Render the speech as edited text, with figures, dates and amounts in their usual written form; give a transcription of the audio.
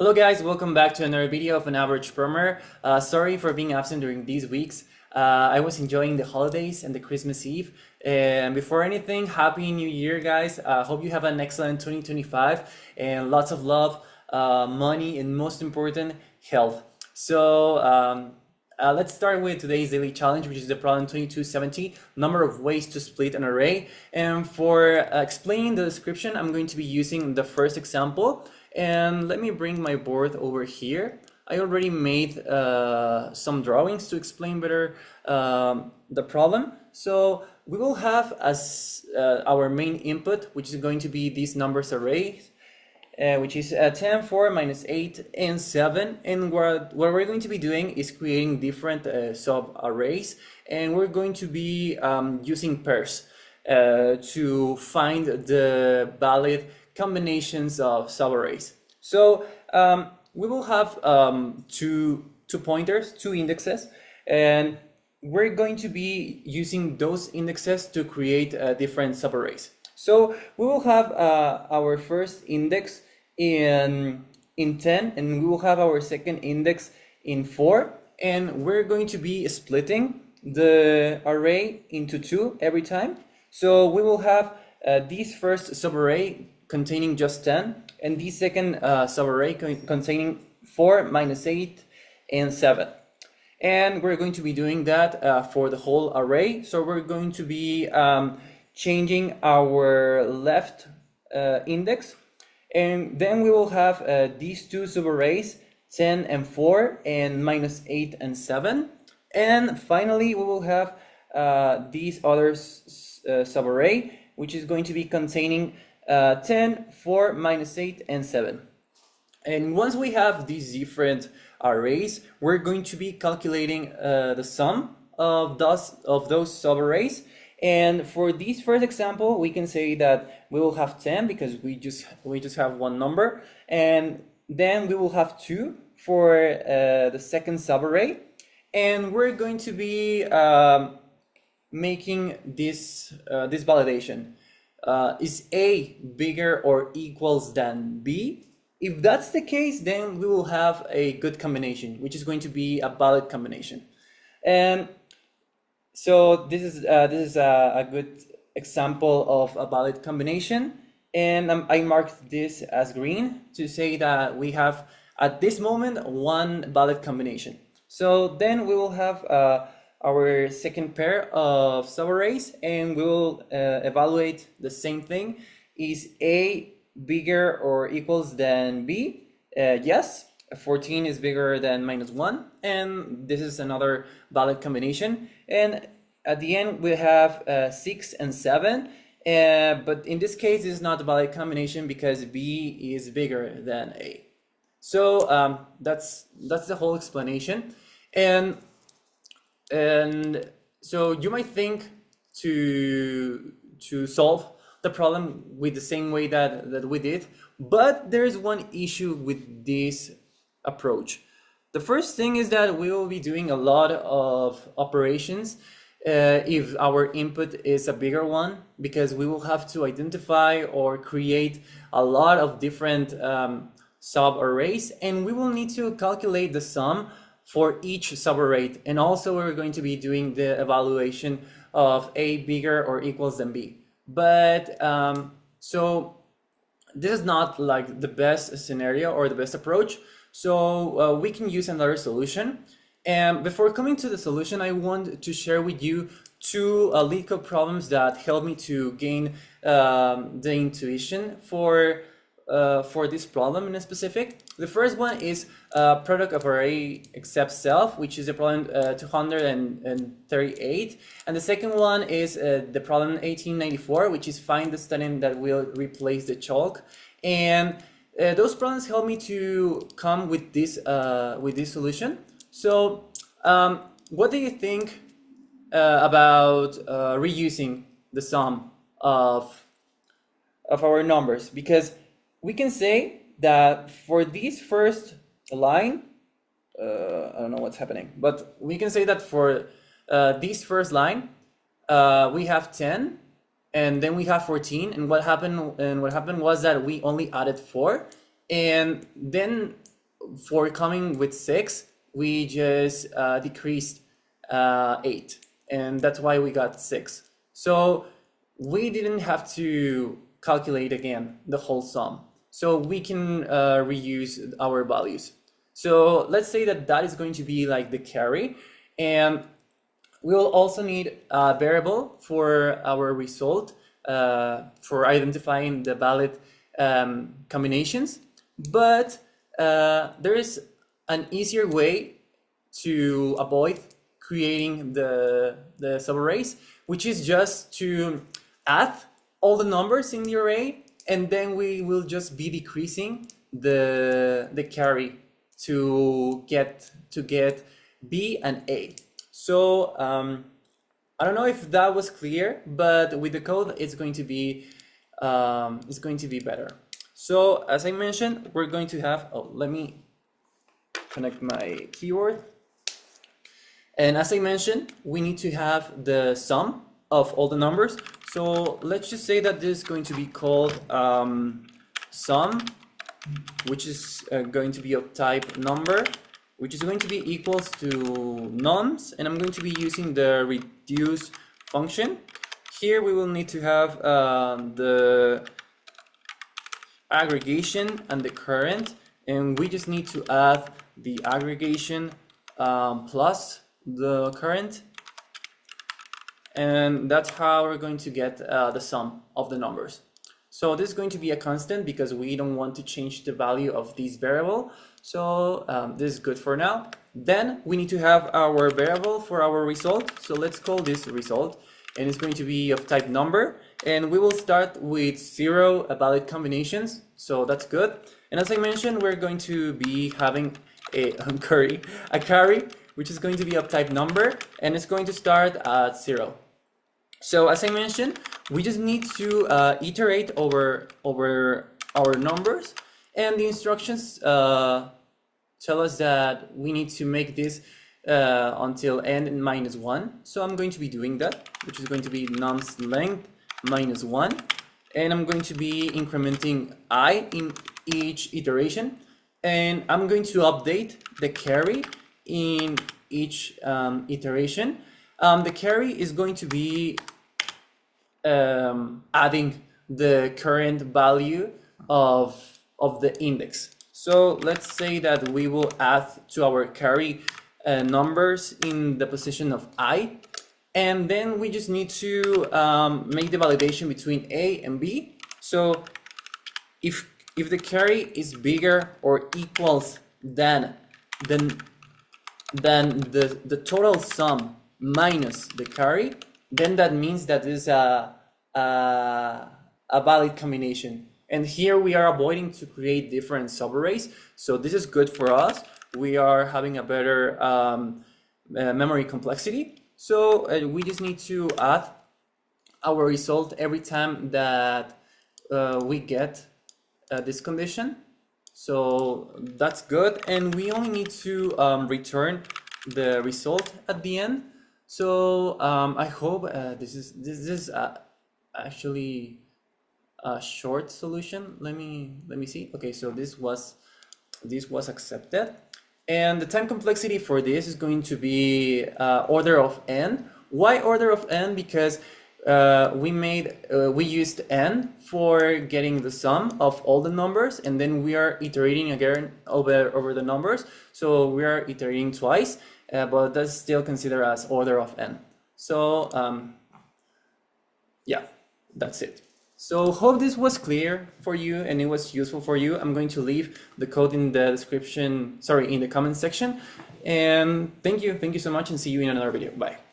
Hello guys, welcome back to another video of an average programmer. Sorry for being absent during these weeks. I was enjoying the holidays and the Christmas Eve. And before anything, Happy New Year guys. Hope you have an excellent 2025 and lots of love, money, and most important, health. Let's start with today's daily challenge, which is the problem 2270, number of ways to split an array. And for explaining the description, I'm going to be using the first example. And let me bring my board over here. I already made some drawings to explain better the problem. So we will have as our main input, which is going to be these numbers array, which is 10, 4, minus 8, and 7. And what we're going to be doing is creating different sub-arrays. And we're going to be using pairs to find the valid combinations of subarrays. So we will have two pointers, two indexes, and we're going to be using those indexes to create different subarrays. So we will have our first index in 10, and we will have our second index in 4, and we're going to be splitting the array into 2 every time. So we will have this first subarray containing just 10, and the second subarray containing 4, minus 8, and 7. And we're going to be doing that for the whole array. So we're going to be changing our left index, and then we will have these two subarrays, 10 and 4, and minus 8 and 7. And finally, we will have these other subarray, which is going to be containing 10, 4, minus 8, and 7. And once we have these different arrays, we're going to be calculating the sum of those subarrays. And for this first example, we can say that we will have 10 because we just have one number, and then we will have 2 for the second subarray, and we're going to be making this validation. Is A bigger or equals than B? If that's the case, then we will have a good combination, which is going to be a valid combination. And so this is a good example of a valid combination. And I marked this as green to say that we have, at this moment, one valid combination. So then we will have our second pair of subarrays, and we will evaluate the same thing. Is A bigger or equals than B? Yes, 14 is bigger than minus 1, and this is another valid combination. And at the end, we have 6 and 7, but in this case, it's not a valid combination because B is bigger than A. So that's the whole explanation. And so you might think to solve the problem with the same way that we did, but there is one issue with this approach. The first thing is that we will be doing a lot of operations if our input is a bigger one, because we will have to identify or create a lot of different subarrays, and we will need to calculate the sum for each subarray, and also we're going to be doing the evaluation of A bigger or equals than B. But so this is not like the best scenario or the best approach, so we can use another solution. And before coming to the solution, I want to share with you two LeetCode problems that help me to gain the intuition for this problem in a specific. The first one is product of array except self, which is the problem 238, and the second one is the problem 1894, which is find the student that will replace the chalk. And those problems help me to come with this solution. So what do you think about reusing the sum of our numbers? Because we can say that for this first line, I don't know what's happening, but we can say that for this first line, we have 10, and then we have 14, and what happened was that we only added 4, And then for coming with 6, we just decreased 8, and that's why we got 6. So we didn't have to calculate again the whole sum. So we can reuse our values. So let's say that that is going to be like the carry, and we'll also need a variable for our result for identifying the valid combinations. But there is an easier way to avoid creating the subarrays, which is just to add all the numbers in the array, and then we will just be decreasing the carry to get B and A. So I don't know if that was clear, but with the code, it's going to be better. So as I mentioned, we're going to have, let me connect my keyboard. And as I mentioned, we need to have the sum of all the numbers. So let's just say that this is going to be called sum, which is going to be of type number, which is going to be equals to nums, and I'm going to be using the reduce function. Here we will need to have the aggregation and the current, and we just need to add the aggregation plus the current, and that's how we're going to get the sum of the numbers. So this is going to be a constant because we don't want to change the value of this variable. So this is good for now. Then we need to have our variable for our result. So let's call this result, and it's going to be of type number. And we will start with 0 valid combinations. So that's good. And as I mentioned, we're going to be having a carry, which is going to be of type number, and it's going to start at 0. So as I mentioned, we just need to iterate over our numbers, and the instructions tell us that we need to make this until n -1. So I'm going to be doing that, which is going to be nums length -1, and I'm going to be incrementing I in each iteration, and I'm going to update the carry in each iteration. The carry is going to be adding the current value of the index. So let's say that we will add to our carry numbers in the position of I, and then we just need to make the validation between A and B. So if the carry is bigger or equals than the total sum minus the carry, then that means that is a valid combination. And here we are avoiding to create different subarrays. So this is good for us. We are having a better memory complexity. So we just need to add our result every time that we get this condition. So that's good. And we only need to return the result at the end. So I hope this is actually a short solution. Let me see. Okay, so this was accepted, and the time complexity for this is going to be order of n. Why order of n? Because we used n for getting the sum of all the numbers, and then we are iterating again over the numbers. So we are iterating twice, but that's still considered as order of n. So yeah, that's it. So hope this was clear for you and it was useful for you. I'm going to leave the code in the description, in the comment section. And thank you so much, and see you in another video. Bye.